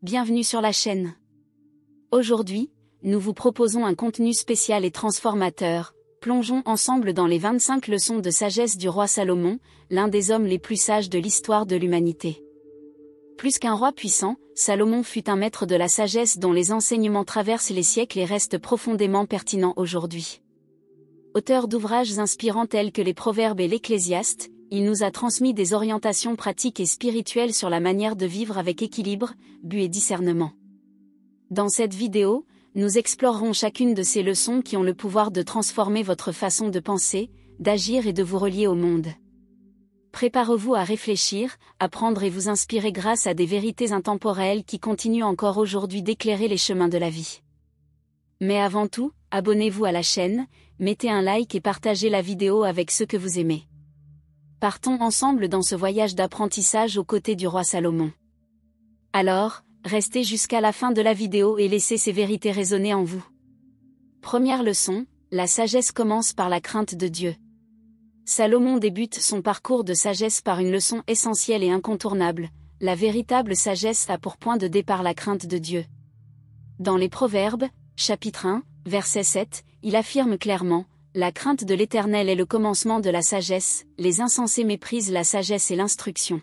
bienvenue sur la chaîne. Aujourd'hui, nous vous proposons un contenu spécial et transformateur. Plongeons ensemble dans les 25 leçons de sagesse du roi Salomon, l'un des hommes les plus sages de l'histoire de l'humanité. Plus qu'un roi puissant, Salomon fut un maître de la sagesse dont les enseignements traversent les siècles et restent profondément pertinents aujourd'hui. Auteur d'ouvrages inspirants tels que les Proverbes et l'Ecclésiaste, il nous a transmis des orientations pratiques et spirituelles sur la manière de vivre avec équilibre, but et discernement. Dans cette vidéo, nous explorerons chacune de ces leçons qui ont le pouvoir de transformer votre façon de penser, d'agir et de vous relier au monde. Préparez-vous à réfléchir, apprendre et vous inspirer grâce à des vérités intemporelles qui continuent encore aujourd'hui d'éclairer les chemins de la vie. Mais avant tout, abonnez-vous à la chaîne, mettez un like et partagez la vidéo avec ceux que vous aimez. Partons ensemble dans ce voyage d'apprentissage aux côtés du roi Salomon. Alors, restez jusqu'à la fin de la vidéo et laissez ces vérités résonner en vous. Première leçon, la sagesse commence par la crainte de Dieu. Salomon débute son parcours de sagesse par une leçon essentielle et incontournable. La véritable sagesse a pour point de départ la crainte de Dieu. Dans les Proverbes, chapitre 1, verset 7, il affirme clairement: la crainte de l'Éternel est le commencement de la sagesse, les insensés méprisent la sagesse et l'instruction.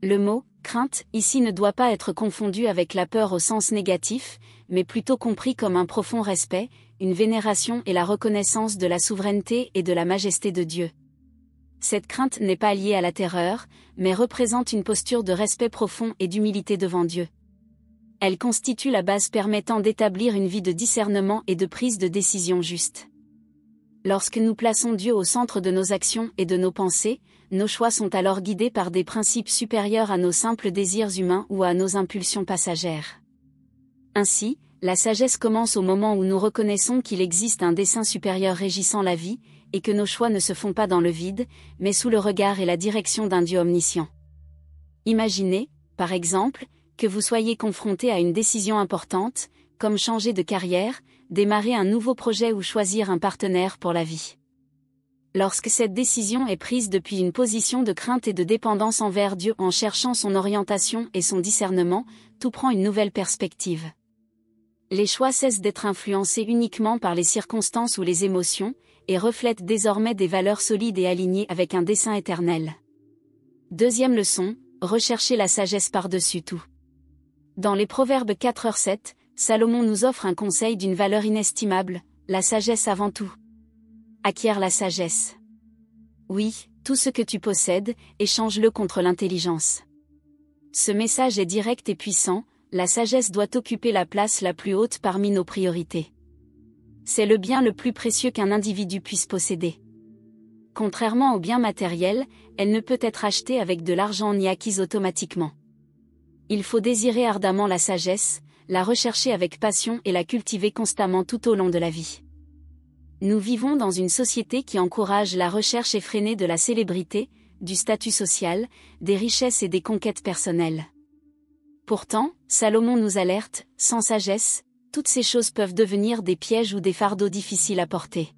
Le mot « crainte » ici ne doit pas être confondu avec la peur au sens négatif, mais plutôt compris comme un profond respect, une vénération et la reconnaissance de la souveraineté et de la majesté de Dieu. Cette crainte n'est pas liée à la terreur, mais représente une posture de respect profond et d'humilité devant Dieu. Elle constitue la base permettant d'établir une vie de discernement et de prise de décision juste. Lorsque nous plaçons Dieu au centre de nos actions et de nos pensées, nos choix sont alors guidés par des principes supérieurs à nos simples désirs humains ou à nos impulsions passagères. Ainsi, la sagesse commence au moment où nous reconnaissons qu'il existe un dessein supérieur régissant la vie, et que nos choix ne se font pas dans le vide, mais sous le regard et la direction d'un Dieu omniscient. Imaginez, par exemple, que vous soyez confronté à une décision importante, comme changer de carrière, démarrer un nouveau projet ou choisir un partenaire pour la vie. Lorsque cette décision est prise depuis une position de crainte et de dépendance envers Dieu en cherchant son orientation et son discernement, tout prend une nouvelle perspective. Les choix cessent d'être influencés uniquement par les circonstances ou les émotions, et reflètent désormais des valeurs solides et alignées avec un dessein éternel. Deuxième leçon, recherchez la sagesse par-dessus tout. Dans les Proverbes 4h7, Salomon nous offre un conseil d'une valeur inestimable, la sagesse avant tout. Acquiert la sagesse. Oui, tout ce que tu possèdes, échange-le contre l'intelligence. Ce message est direct et puissant, la sagesse doit occuper la place la plus haute parmi nos priorités. C'est le bien le plus précieux qu'un individu puisse posséder. Contrairement aux biens matériels, elle ne peut être achetée avec de l'argent ni acquise automatiquement. Il faut désirer ardemment la sagesse, la rechercher avec passion et la cultiver constamment tout au long de la vie. Nous vivons dans une société qui encourage la recherche effrénée de la célébrité, du statut social, des richesses et des conquêtes personnelles. Pourtant, Salomon nous alerte, sans sagesse, toutes ces choses peuvent devenir des pièges ou des fardeaux difficiles à porter.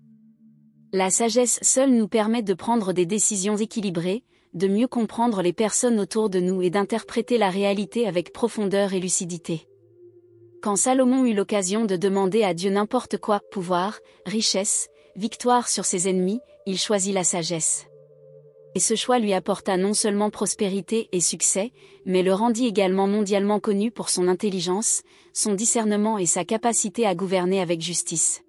La sagesse seule nous permet de prendre des décisions équilibrées, de mieux comprendre les personnes autour de nous et d'interpréter la réalité avec profondeur et lucidité. Quand Salomon eut l'occasion de demander à Dieu n'importe quoi, pouvoir, richesse, victoire sur ses ennemis, il choisit la sagesse. Et ce choix lui apporta non seulement prospérité et succès, mais le rendit également mondialement connu pour son intelligence, son discernement et sa capacité à gouverner avec justice.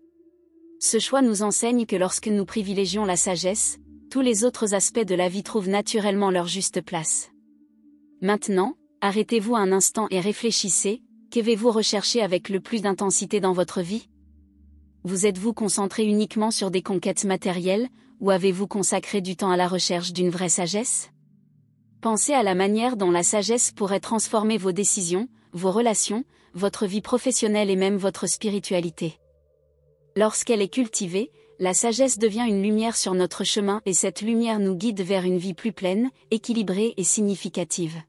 Ce choix nous enseigne que lorsque nous privilégions la sagesse, tous les autres aspects de la vie trouvent naturellement leur juste place. Maintenant, arrêtez-vous un instant et réfléchissez. Qu'avez-vous recherché avec le plus d'intensité dans votre vie? Vous êtes-vous concentré uniquement sur des conquêtes matérielles, ou avez-vous consacré du temps à la recherche d'une vraie sagesse? Pensez à la manière dont la sagesse pourrait transformer vos décisions, vos relations, votre vie professionnelle et même votre spiritualité. Lorsqu'elle est cultivée, la sagesse devient une lumière sur notre chemin et cette lumière nous guide vers une vie plus pleine, équilibrée et significative.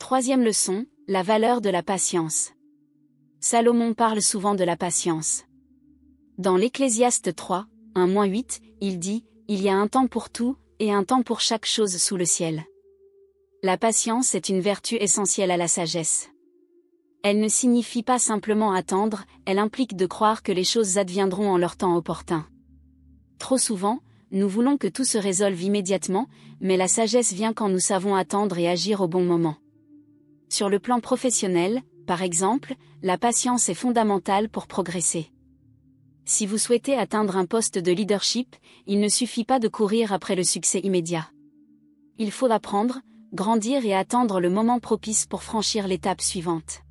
Troisième leçon, la valeur de la patience. Salomon parle souvent de la patience. Dans l'Ecclésiaste 3, 1-8, il dit « Il y a un temps pour tout, et un temps pour chaque chose sous le ciel ». La patience est une vertu essentielle à la sagesse. Elle ne signifie pas simplement attendre, elle implique de croire que les choses adviendront en leur temps opportun. Trop souvent, nous voulons que tout se résolve immédiatement, mais la sagesse vient quand nous savons attendre et agir au bon moment. Sur le plan professionnel, par exemple, la patience est fondamentale pour progresser. Si vous souhaitez atteindre un poste de leadership, il ne suffit pas de courir après le succès immédiat. Il faut apprendre, grandir et attendre le moment propice pour franchir l'étape suivante.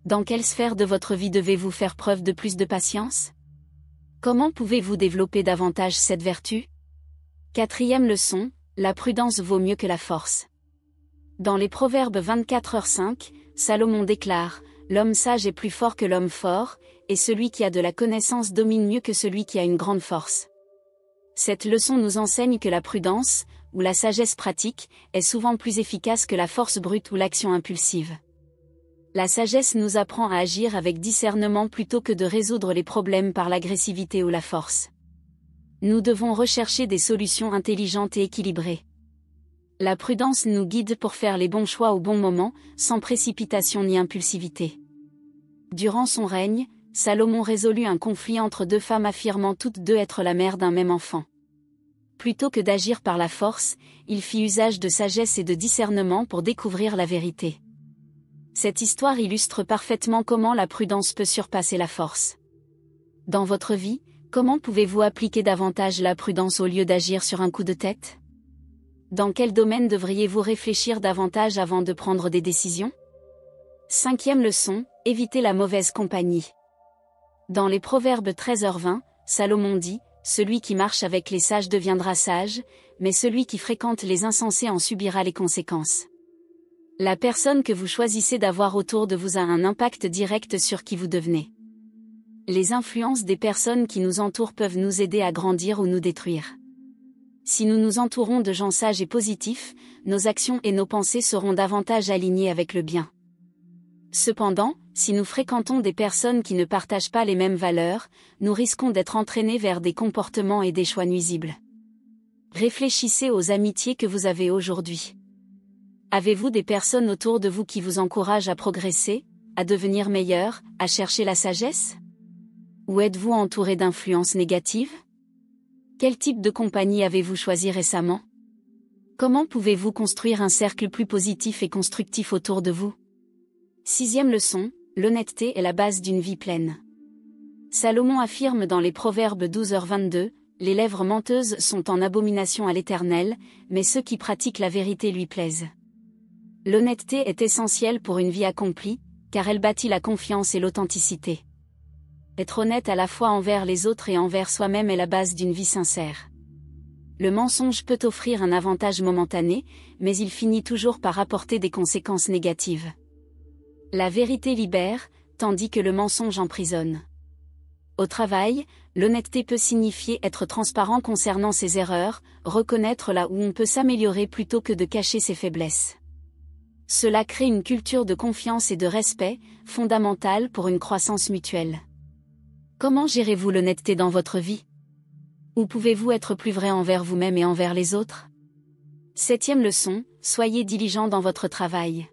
Dans quelle sphère de votre vie devez-vous faire preuve de plus de patience? Comment pouvez-vous développer davantage cette vertu? 4e leçon, la prudence vaut mieux que la force. Dans les Proverbes 24h5, Salomon déclare « L'homme sage est plus fort que l'homme fort, et celui qui a de la connaissance domine mieux que celui qui a une grande force. » Cette leçon nous enseigne que la prudence, ou la sagesse pratique, est souvent plus efficace que la force brute ou l'action impulsive. La sagesse nous apprend à agir avec discernement plutôt que de résoudre les problèmes par l'agressivité ou la force. Nous devons rechercher des solutions intelligentes et équilibrées. La prudence nous guide pour faire les bons choix au bon moment, sans précipitation ni impulsivité. Durant son règne, Salomon résolut un conflit entre deux femmes affirmant toutes deux être la mère d'un même enfant. Plutôt que d'agir par la force, il fit usage de sagesse et de discernement pour découvrir la vérité. Cette histoire illustre parfaitement comment la prudence peut surpasser la force. Dans votre vie, comment pouvez-vous appliquer davantage la prudence au lieu d'agir sur un coup de tête? Dans quel domaine devriez-vous réfléchir davantage avant de prendre des décisions? 5e leçon, évitez la mauvaise compagnie. Dans les Proverbes 13h20, Salomon dit « Celui qui marche avec les sages deviendra sage, mais celui qui fréquente les insensés en subira les conséquences. » La personne que vous choisissez d'avoir autour de vous a un impact direct sur qui vous devenez. Les influences des personnes qui nous entourent peuvent nous aider à grandir ou nous détruire. Si nous nous entourons de gens sages et positifs, nos actions et nos pensées seront davantage alignées avec le bien. Cependant, si nous fréquentons des personnes qui ne partagent pas les mêmes valeurs, nous risquons d'être entraînés vers des comportements et des choix nuisibles. Réfléchissez aux amitiés que vous avez aujourd'hui. Avez-vous des personnes autour de vous qui vous encouragent à progresser, à devenir meilleur, à chercher la sagesse? Ou êtes-vous entouré d'influences négatives? Quel type de compagnie avez-vous choisi récemment? Comment pouvez-vous construire un cercle plus positif et constructif autour de vous? 6e leçon, l'honnêteté est la base d'une vie pleine. Salomon affirme dans les Proverbes 12h22, « Les lèvres menteuses sont en abomination à l'Éternel, mais ceux qui pratiquent la vérité lui plaisent. » L'honnêteté est essentielle pour une vie accomplie, car elle bâtit la confiance et l'authenticité. Être honnête à la fois envers les autres et envers soi-même est la base d'une vie sincère. Le mensonge peut offrir un avantage momentané, mais il finit toujours par apporter des conséquences négatives. La vérité libère, tandis que le mensonge emprisonne. Au travail, l'honnêteté peut signifier être transparent concernant ses erreurs, reconnaître là où on peut s'améliorer plutôt que de cacher ses faiblesses. Cela crée une culture de confiance et de respect, fondamentale pour une croissance mutuelle. Comment gérez-vous l'honnêteté dans votre vie? Où pouvez-vous être plus vrai envers vous-même et envers les autres? 7e leçon, soyez diligent dans votre travail.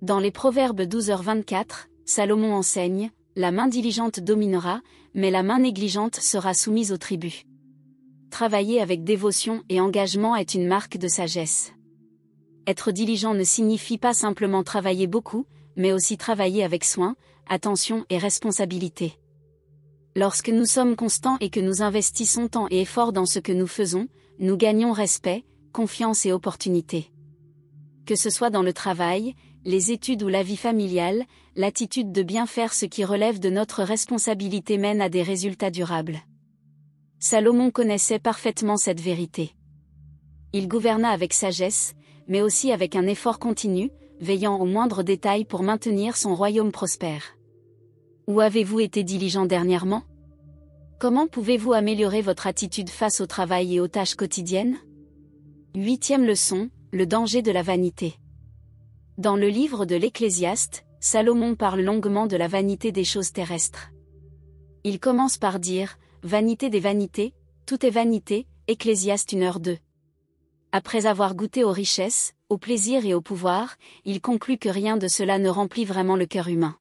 Dans les Proverbes 12h24, Salomon enseigne, « La main diligente dominera, mais la main négligente sera soumise au tribut. » Travailler avec dévotion et engagement est une marque de sagesse. Être diligent ne signifie pas simplement travailler beaucoup, mais aussi travailler avec soin, attention et responsabilité. Lorsque nous sommes constants et que nous investissons temps et effort dans ce que nous faisons, nous gagnons respect, confiance et opportunité. Que ce soit dans le travail, les études ou la vie familiale, l'attitude de bien faire ce qui relève de notre responsabilité mène à des résultats durables. Salomon connaissait parfaitement cette vérité. Il gouverna avec sagesse, mais aussi avec un effort continu, veillant aux moindres détails pour maintenir son royaume prospère. Où avez-vous été diligent dernièrement? Comment pouvez-vous améliorer votre attitude face au travail et aux tâches quotidiennes? 8e leçon, le danger de la vanité. Dans le livre de l'Ecclésiaste, Salomon parle longuement de la vanité des choses terrestres. Il commence par dire « Vanité des vanités, tout est vanité » Ecclésiaste 1h2. Après avoir goûté aux richesses, au plaisir et au pouvoir, il conclut que rien de cela ne remplit vraiment le cœur humain.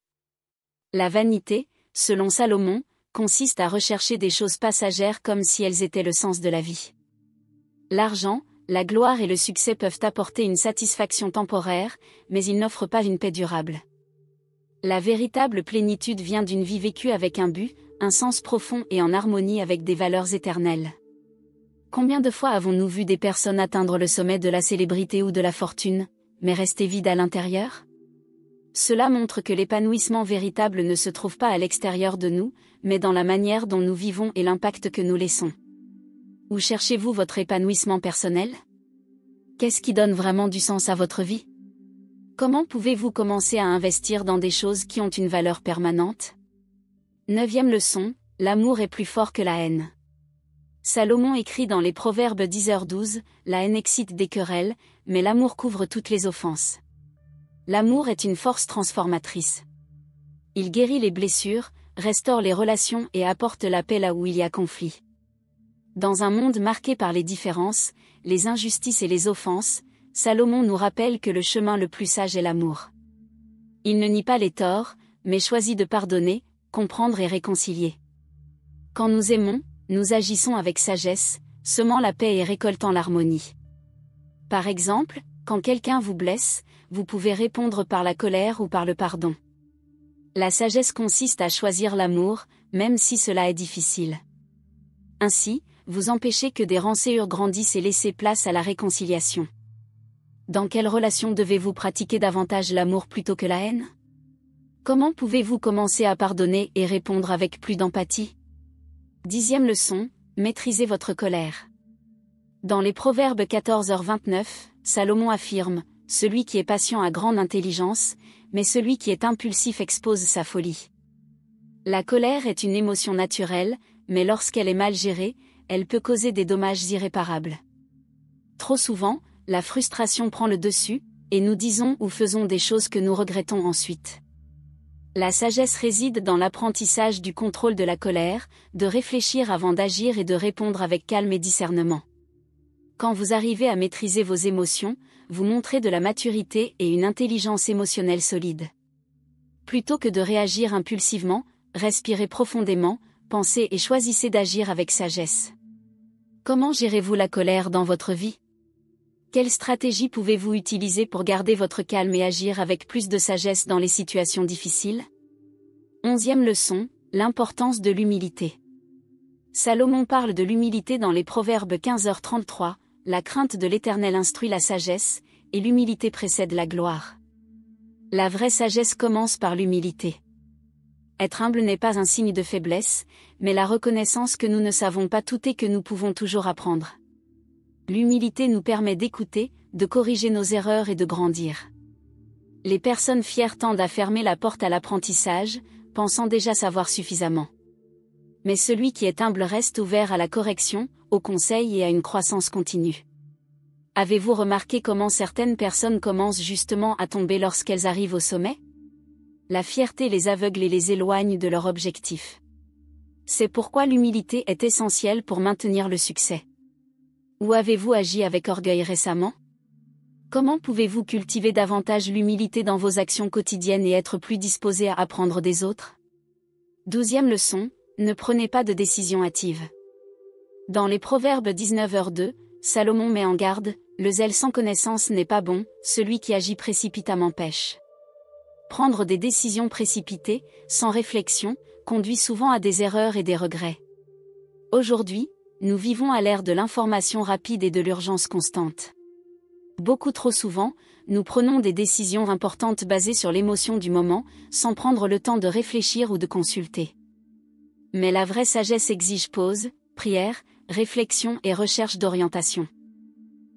La vanité, selon Salomon, consiste à rechercher des choses passagères comme si elles étaient le sens de la vie. L'argent, la gloire et le succès peuvent apporter une satisfaction temporaire, mais ils n'offrent pas une paix durable. La véritable plénitude vient d'une vie vécue avec un but, un sens profond et en harmonie avec des valeurs éternelles. Combien de fois avons-nous vu des personnes atteindre le sommet de la célébrité ou de la fortune, mais rester vides à l'intérieur ? Cela montre que l'épanouissement véritable ne se trouve pas à l'extérieur de nous, mais dans la manière dont nous vivons et l'impact que nous laissons. Où cherchez-vous votre épanouissement personnel ? Qu'est-ce qui donne vraiment du sens à votre vie ? Comment pouvez-vous commencer à investir dans des choses qui ont une valeur permanente ? 9e leçon, l'amour est plus fort que la haine. Salomon écrit dans les Proverbes 10h12, la haine excite des querelles, mais l'amour couvre toutes les offenses. L'amour est une force transformatrice. Il guérit les blessures, restaure les relations et apporte la paix là où il y a conflit. Dans un monde marqué par les différences, les injustices et les offenses, Salomon nous rappelle que le chemin le plus sage est l'amour. Il ne nie pas les torts, mais choisit de pardonner, comprendre et réconcilier. Quand nous aimons, nous agissons avec sagesse, semant la paix et récoltant l'harmonie. Par exemple, quand quelqu'un vous blesse, vous pouvez répondre par la colère ou par le pardon. La sagesse consiste à choisir l'amour, même si cela est difficile. Ainsi, vous empêchez que des rancœurs grandissent et laissez place à la réconciliation. Dans quelle relation devez-vous pratiquer davantage l'amour plutôt que la haine ? Comment pouvez-vous commencer à pardonner et répondre avec plus d'empathie ? 10e leçon, maîtrisez votre colère. Dans les Proverbes 14h29, Salomon affirme, « Celui qui est patient a grande intelligence, mais celui qui est impulsif expose sa folie. » La colère est une émotion naturelle, mais lorsqu'elle est mal gérée, elle peut causer des dommages irréparables. Trop souvent, la frustration prend le dessus, et nous disons ou faisons des choses que nous regrettons ensuite. La sagesse réside dans l'apprentissage du contrôle de la colère, de réfléchir avant d'agir et de répondre avec calme et discernement. Quand vous arrivez à maîtriser vos émotions, vous montrez de la maturité et une intelligence émotionnelle solide. Plutôt que de réagir impulsivement, respirez profondément, pensez et choisissez d'agir avec sagesse. Comment gérez-vous la colère dans votre vie ? Quelle stratégie pouvez-vous utiliser pour garder votre calme et agir avec plus de sagesse dans les situations difficiles ? 11e leçon, l'importance de l'humilité. Salomon parle de l'humilité dans les Proverbes 15h33, la crainte de l'Éternel instruit la sagesse, et l'humilité précède la gloire. La vraie sagesse commence par l'humilité. Être humble n'est pas un signe de faiblesse, mais la reconnaissance que nous ne savons pas tout et que nous pouvons toujours apprendre. L'humilité nous permet d'écouter, de corriger nos erreurs et de grandir. Les personnes fières tendent à fermer la porte à l'apprentissage, pensant déjà savoir suffisamment. Mais celui qui est humble reste ouvert à la correction, au conseil et à une croissance continue. Avez-vous remarqué comment certaines personnes commencent justement à tomber lorsqu'elles arrivent au sommet ? La fierté les aveugle et les éloigne de leur objectif. C'est pourquoi l'humilité est essentielle pour maintenir le succès. Où avez-vous agi avec orgueil récemment ? Comment pouvez-vous cultiver davantage l'humilité dans vos actions quotidiennes et être plus disposé à apprendre des autres ? 12e leçon, ne prenez pas de décision hâtive. Dans les Proverbes 19h2, Salomon met en garde, le zèle sans connaissance n'est pas bon, celui qui agit précipitamment pêche. Prendre des décisions précipitées, sans réflexion, conduit souvent à des erreurs et des regrets. Aujourd'hui, nous vivons à l'ère de l'information rapide et de l'urgence constante. Beaucoup trop souvent, nous prenons des décisions importantes basées sur l'émotion du moment, sans prendre le temps de réfléchir ou de consulter. Mais la vraie sagesse exige pause, prière, réflexion et recherche d'orientation.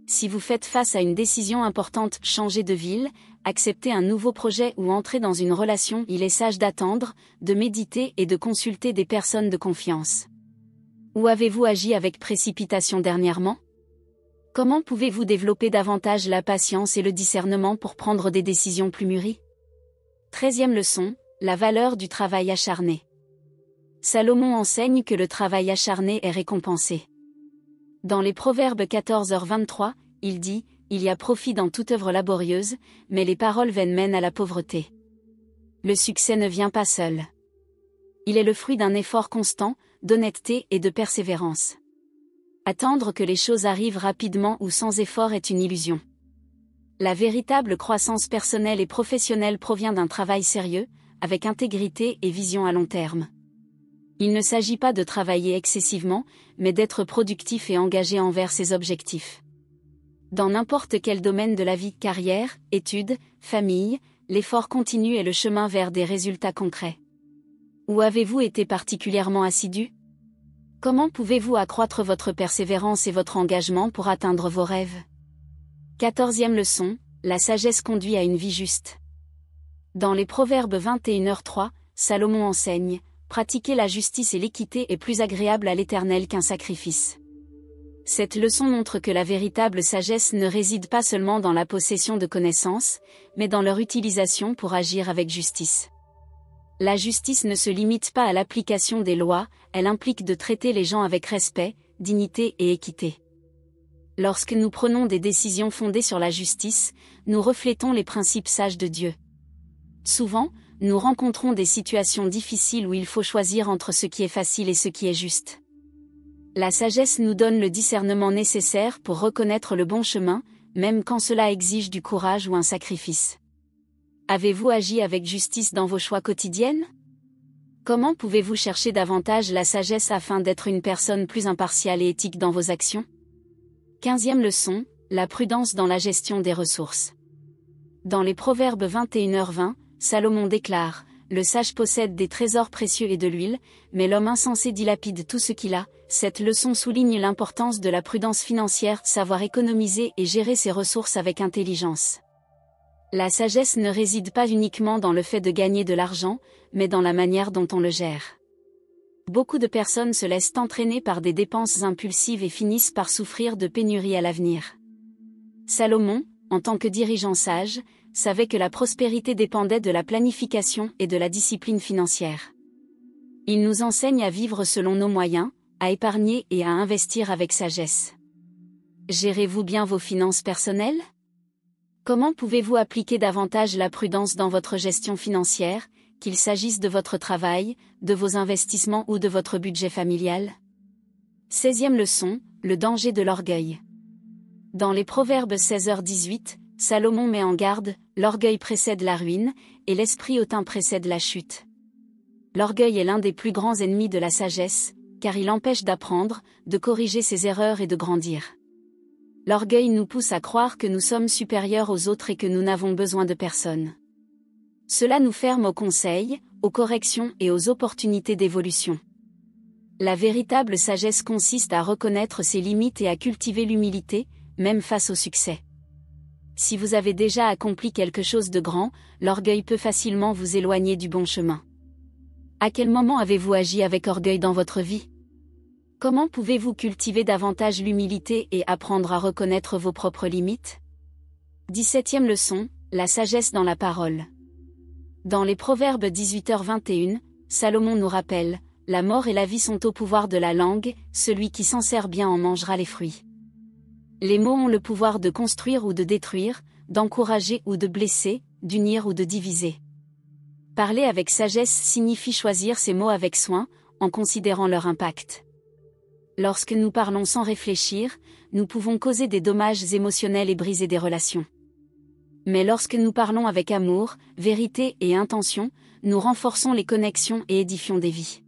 Si vous faites face à une décision importante, changer de ville, accepter un nouveau projet ou entrer dans une relation, il est sage d'attendre, de méditer et de consulter des personnes de confiance. Où avez-vous agi avec précipitation dernièrement ? Comment pouvez-vous développer davantage la patience et le discernement pour prendre des décisions plus mûries ? 13e leçon, la valeur du travail acharné. Salomon enseigne que le travail acharné est récompensé. Dans les Proverbes 14h23, il dit, il y a profit dans toute œuvre laborieuse, mais les paroles vaines mènent à la pauvreté. Le succès ne vient pas seul. Il est le fruit d'un effort constant, d'honnêteté et de persévérance. Attendre que les choses arrivent rapidement ou sans effort est une illusion. La véritable croissance personnelle et professionnelle provient d'un travail sérieux, avec intégrité et vision à long terme. Il ne s'agit pas de travailler excessivement, mais d'être productif et engagé envers ses objectifs. Dans n'importe quel domaine de la vie, carrière, études, famille, l'effort continu est le chemin vers des résultats concrets. Où avez-vous été particulièrement assidu? Comment pouvez-vous accroître votre persévérance et votre engagement pour atteindre vos rêves? 14e leçon, la sagesse conduit à une vie juste. Dans les Proverbes 21h3, Salomon enseigne, pratiquer la justice et l'équité est plus agréable à l'Éternel qu'un sacrifice. Cette leçon montre que la véritable sagesse ne réside pas seulement dans la possession de connaissances, mais dans leur utilisation pour agir avec justice. La justice ne se limite pas à l'application des lois, elle implique de traiter les gens avec respect, dignité et équité. Lorsque nous prenons des décisions fondées sur la justice, nous reflétons les principes sages de Dieu. Souvent, nous rencontrons des situations difficiles où il faut choisir entre ce qui est facile et ce qui est juste. La sagesse nous donne le discernement nécessaire pour reconnaître le bon chemin, même quand cela exige du courage ou un sacrifice. Avez-vous agi avec justice dans vos choix quotidiens? Comment pouvez-vous chercher davantage la sagesse afin d'être une personne plus impartiale et éthique dans vos actions? 15e leçon, la prudence dans la gestion des ressources. Dans les Proverbes 21h20, Salomon déclare, « Le sage possède des trésors précieux et de l'huile, mais l'homme insensé dilapide tout ce qu'il a. » Cette leçon souligne l'importance de la prudence financière, savoir économiser et gérer ses ressources avec intelligence. La sagesse ne réside pas uniquement dans le fait de gagner de l'argent, mais dans la manière dont on le gère. Beaucoup de personnes se laissent entraîner par des dépenses impulsives et finissent par souffrir de pénuries à l'avenir. Salomon, en tant que dirigeant sage, savait que la prospérité dépendait de la planification et de la discipline financière. Il nous enseigne à vivre selon nos moyens, à épargner et à investir avec sagesse. Gérez-vous bien vos finances personnelles? Comment pouvez-vous appliquer davantage la prudence dans votre gestion financière, qu'il s'agisse de votre travail, de vos investissements ou de votre budget familial? 16e leçon, le danger de l'orgueil. Dans les Proverbes 16h18, Salomon met en garde, l'orgueil précède la ruine, et l'esprit hautain précède la chute. L'orgueil est l'un des plus grands ennemis de la sagesse, car il empêche d'apprendre, de corriger ses erreurs et de grandir. L'orgueil nous pousse à croire que nous sommes supérieurs aux autres et que nous n'avons besoin de personne. Cela nous ferme aux conseils, aux corrections et aux opportunités d'évolution. La véritable sagesse consiste à reconnaître ses limites et à cultiver l'humilité, même face au succès. Si vous avez déjà accompli quelque chose de grand, l'orgueil peut facilement vous éloigner du bon chemin. À quel moment avez-vous agi avec orgueil dans votre vie? Comment pouvez-vous cultiver davantage l'humilité et apprendre à reconnaître vos propres limites? 17e leçon, la sagesse dans la parole. Dans les Proverbes 18h21, Salomon nous rappelle, « La mort et la vie sont au pouvoir de la langue, celui qui s'en sert bien en mangera les fruits. » Les mots ont le pouvoir de construire ou de détruire, d'encourager ou de blesser, d'unir ou de diviser. Parler avec sagesse signifie choisir ses mots avec soin, en considérant leur impact. Lorsque nous parlons sans réfléchir, nous pouvons causer des dommages émotionnels et briser des relations. Mais lorsque nous parlons avec amour, vérité et intention, nous renforçons les connexions et édifions des vies.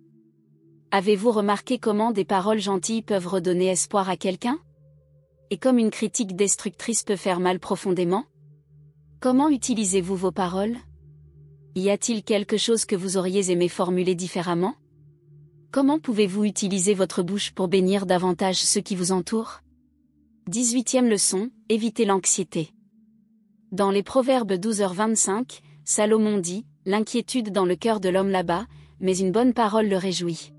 Avez-vous remarqué comment des paroles gentilles peuvent redonner espoir à quelqu'un? Et comme une critique destructrice peut faire mal profondément? Comment utilisez-vous vos paroles? Y a-t-il quelque chose que vous auriez aimé formuler différemment? Comment pouvez-vous utiliser votre bouche pour bénir davantage ceux qui vous entourent? 18e leçon, évitez l'anxiété. Dans les Proverbes 12h25, Salomon dit, « L'inquiétude dans le cœur de l'homme là-bas, mais une bonne parole le réjouit. »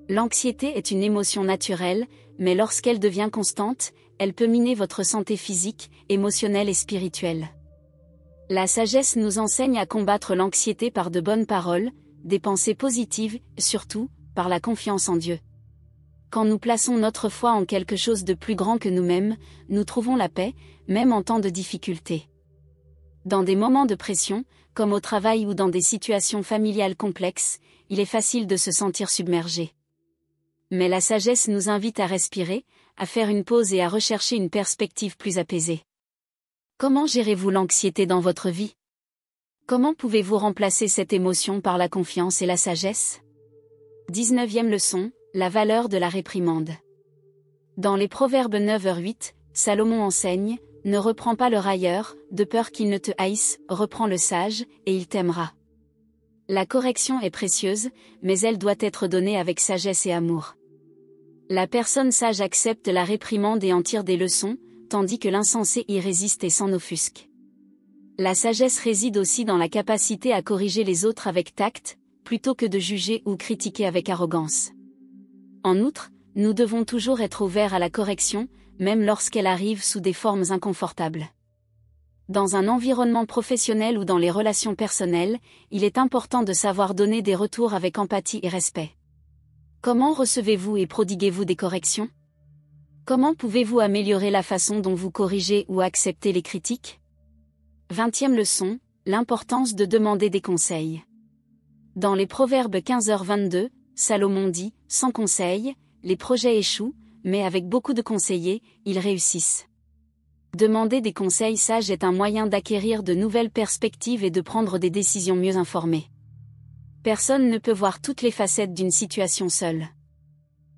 L'anxiété est une émotion naturelle, mais lorsqu'elle devient constante, elle peut miner votre santé physique, émotionnelle et spirituelle. La sagesse nous enseigne à combattre l'anxiété par de bonnes paroles, des pensées positives, surtout, par la confiance en Dieu. Quand nous plaçons notre foi en quelque chose de plus grand que nous-mêmes, nous trouvons la paix, même en temps de difficulté. Dans des moments de pression, comme au travail ou dans des situations familiales complexes, il est facile de se sentir submergé. Mais la sagesse nous invite à respirer, à faire une pause et à rechercher une perspective plus apaisée. Comment gérez-vous l'anxiété dans votre vie? Comment pouvez-vous remplacer cette émotion par la confiance et la sagesse? 19e leçon, la valeur de la réprimande. Dans les Proverbes 9h8, Salomon enseigne, « Ne reprends pas le railleur, de peur qu'il ne te haïsse, reprends le sage, et il t'aimera. » La correction est précieuse, mais elle doit être donnée avec sagesse et amour. La personne sage accepte la réprimande et en tire des leçons, tandis que l'insensé y résiste et s'en offusque. La sagesse réside aussi dans la capacité à corriger les autres avec tact, plutôt que de juger ou critiquer avec arrogance. En outre, nous devons toujours être ouverts à la correction, même lorsqu'elle arrive sous des formes inconfortables. Dans un environnement professionnel ou dans les relations personnelles, il est important de savoir donner des retours avec empathie et respect. Comment recevez-vous et prodiguez-vous des corrections? Comment pouvez-vous améliorer la façon dont vous corrigez ou acceptez les critiques? 20e leçon, l'importance de demander des conseils. Dans les Proverbes 15h22, Salomon dit, « Sans conseil, les projets échouent, mais avec beaucoup de conseillers, ils réussissent. » Demander des conseils sages est un moyen d'acquérir de nouvelles perspectives et de prendre des décisions mieux informées. Personne ne peut voir toutes les facettes d'une situation seule.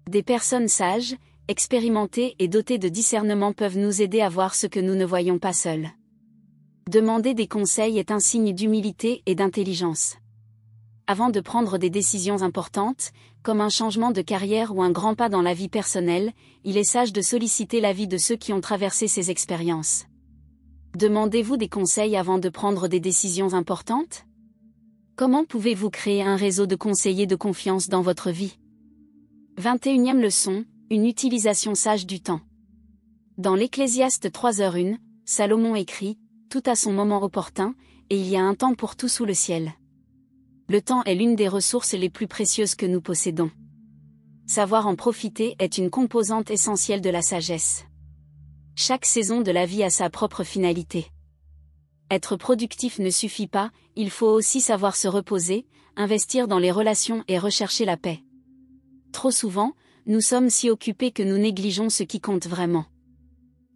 Des personnes sages, expérimentées et dotées de discernement peuvent nous aider à voir ce que nous ne voyons pas seuls. Demander des conseils est un signe d'humilité et d'intelligence. Avant de prendre des décisions importantes, comme un changement de carrière ou un grand pas dans la vie personnelle, il est sage de solliciter l'avis de ceux qui ont traversé ces expériences. Demandez-vous des conseils avant de prendre des décisions importantes? Comment pouvez-vous créer un réseau de conseillers de confiance dans votre vie? 21e leçon, une utilisation sage du temps. Dans l'Ecclésiaste 3h1, Salomon écrit, « Tout a son moment opportun, et il y a un temps pour tout sous le ciel. » Le temps est l'une des ressources les plus précieuses que nous possédons. Savoir en profiter est une composante essentielle de la sagesse. Chaque saison de la vie a sa propre finalité. Être productif ne suffit pas, il faut aussi savoir se reposer, investir dans les relations et rechercher la paix. Trop souvent, nous sommes si occupés que nous négligeons ce qui compte vraiment.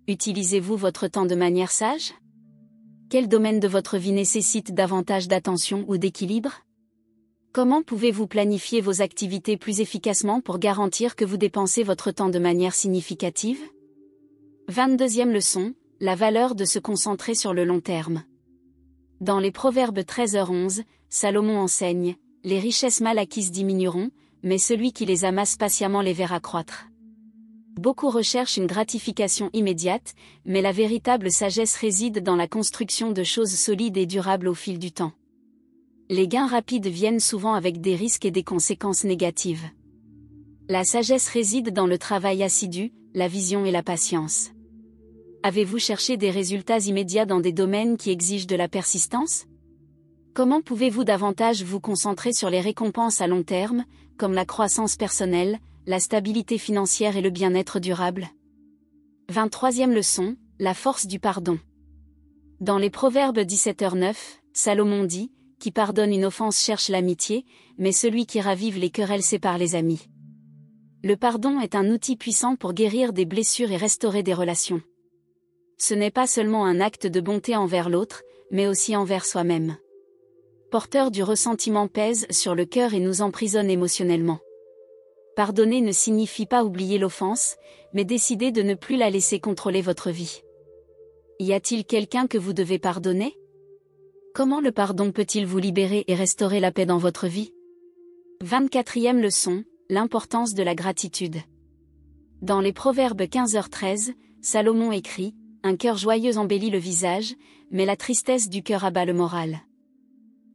Utilisez-vous votre temps de manière sage? Quel domaine de votre vie nécessite davantage d'attention ou d'équilibre? Comment pouvez-vous planifier vos activités plus efficacement pour garantir que vous dépensez votre temps de manière significative? 22e leçon, la valeur de se concentrer sur le long terme. Dans les Proverbes 13h11, Salomon enseigne, « Les richesses mal acquises diminueront, mais celui qui les amasse patiemment les verra croître. » Beaucoup recherchent une gratification immédiate, mais la véritable sagesse réside dans la construction de choses solides et durables au fil du temps. Les gains rapides viennent souvent avec des risques et des conséquences négatives. La sagesse réside dans le travail assidu, la vision et la patience. Avez-vous cherché des résultats immédiats dans des domaines qui exigent de la persistance? Comment pouvez-vous davantage vous concentrer sur les récompenses à long terme, comme la croissance personnelle, la stabilité financière et le bien-être durable? 23e leçon, la force du pardon. Dans les Proverbes 17h9, Salomon dit, « Qui pardonne une offense cherche l'amitié, mais celui qui ravive les querelles sépare les amis. » Le pardon est un outil puissant pour guérir des blessures et restaurer des relations. Ce n'est pas seulement un acte de bonté envers l'autre, mais aussi envers soi-même. Porteur du ressentiment pèse sur le cœur et nous emprisonne émotionnellement. Pardonner ne signifie pas oublier l'offense, mais décider de ne plus la laisser contrôler votre vie. Y a-t-il quelqu'un que vous devez pardonner? Comment le pardon peut-il vous libérer et restaurer la paix dans votre vie? 24e leçon, l'importance de la gratitude. Dans les Proverbes 15h13, Salomon écrit, « Un cœur joyeux embellit le visage, mais la tristesse du cœur abat le moral. »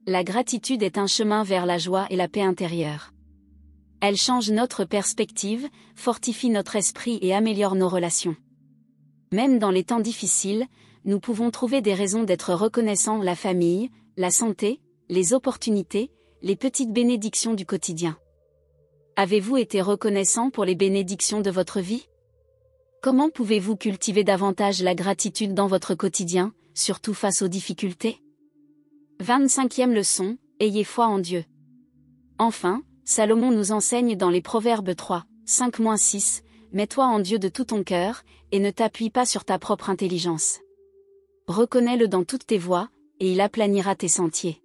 La gratitude est un chemin vers la joie et la paix intérieure. Elle change notre perspective, fortifie notre esprit et améliore nos relations. Même dans les temps difficiles, nous pouvons trouver des raisons d'être reconnaissants: la famille, la santé, les opportunités, les petites bénédictions du quotidien. Avez-vous été reconnaissant pour les bénédictions de votre vie? Comment pouvez-vous cultiver davantage la gratitude dans votre quotidien, surtout face aux difficultés? 25e leçon, ayez foi en Dieu. Enfin, Salomon nous enseigne dans les Proverbes 3, 5-6, mets-toi en Dieu de tout ton cœur, et ne t'appuie pas sur ta propre intelligence. Reconnais-le dans toutes tes voies, et il aplanira tes sentiers.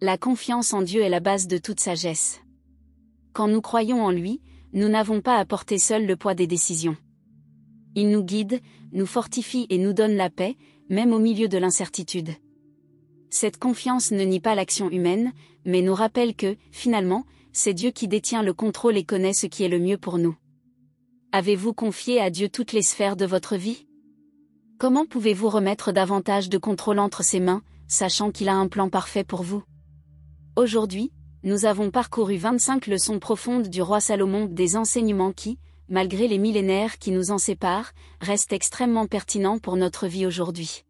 La confiance en Dieu est la base de toute sagesse. Quand nous croyons en lui, nous n'avons pas à porter seul le poids des décisions. Il nous guide, nous fortifie et nous donne la paix, même au milieu de l'incertitude. Cette confiance ne nie pas l'action humaine, mais nous rappelle que, finalement, c'est Dieu qui détient le contrôle et connaît ce qui est le mieux pour nous. Avez-vous confié à Dieu toutes les sphères de votre vie? Comment pouvez-vous remettre davantage de contrôle entre ses mains, sachant qu'il a un plan parfait pour vous? Aujourd'hui, nous avons parcouru 25 leçons profondes du roi Salomon, des enseignements qui, malgré les millénaires qui nous en séparent, restent extrêmement pertinents pour notre vie aujourd'hui.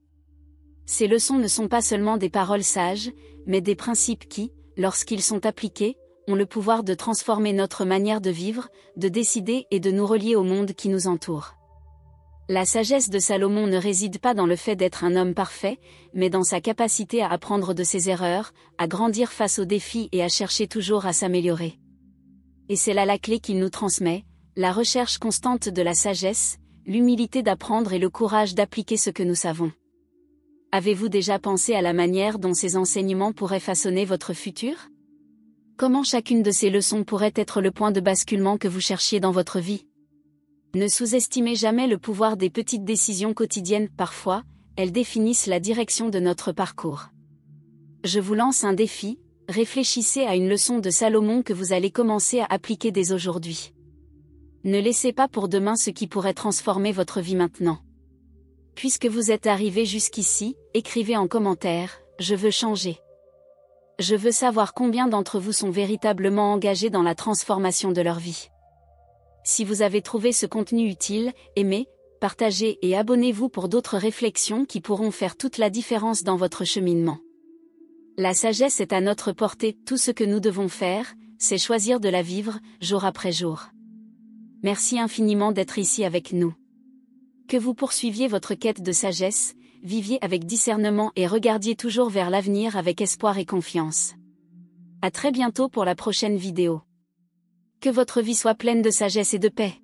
Ces leçons ne sont pas seulement des paroles sages, mais des principes qui, lorsqu'ils sont appliqués, ont le pouvoir de transformer notre manière de vivre, de décider et de nous relier au monde qui nous entoure. La sagesse de Salomon ne réside pas dans le fait d'être un homme parfait, mais dans sa capacité à apprendre de ses erreurs, à grandir face aux défis et à chercher toujours à s'améliorer. Et c'est là la clé qu'il nous transmet, la recherche constante de la sagesse, l'humilité d'apprendre et le courage d'appliquer ce que nous savons. Avez-vous déjà pensé à la manière dont ces enseignements pourraient façonner votre futur? Comment chacune de ces leçons pourrait être le point de basculement que vous cherchiez dans votre vie? Ne sous-estimez jamais le pouvoir des petites décisions quotidiennes, parfois, elles définissent la direction de notre parcours. Je vous lance un défi, réfléchissez à une leçon de Salomon que vous allez commencer à appliquer dès aujourd'hui. Ne laissez pas pour demain ce qui pourrait transformer votre vie maintenant. Puisque vous êtes arrivé jusqu'ici, écrivez en commentaire, je veux changer. Je veux savoir combien d'entre vous sont véritablement engagés dans la transformation de leur vie. Si vous avez trouvé ce contenu utile, aimez, partagez et abonnez-vous pour d'autres réflexions qui pourront faire toute la différence dans votre cheminement. La sagesse est à notre portée, tout ce que nous devons faire, c'est choisir de la vivre, jour après jour. Merci infiniment d'être ici avec nous. Que vous poursuiviez votre quête de sagesse, viviez avec discernement et regardiez toujours vers l'avenir avec espoir et confiance. À très bientôt pour la prochaine vidéo. Que votre vie soit pleine de sagesse et de paix.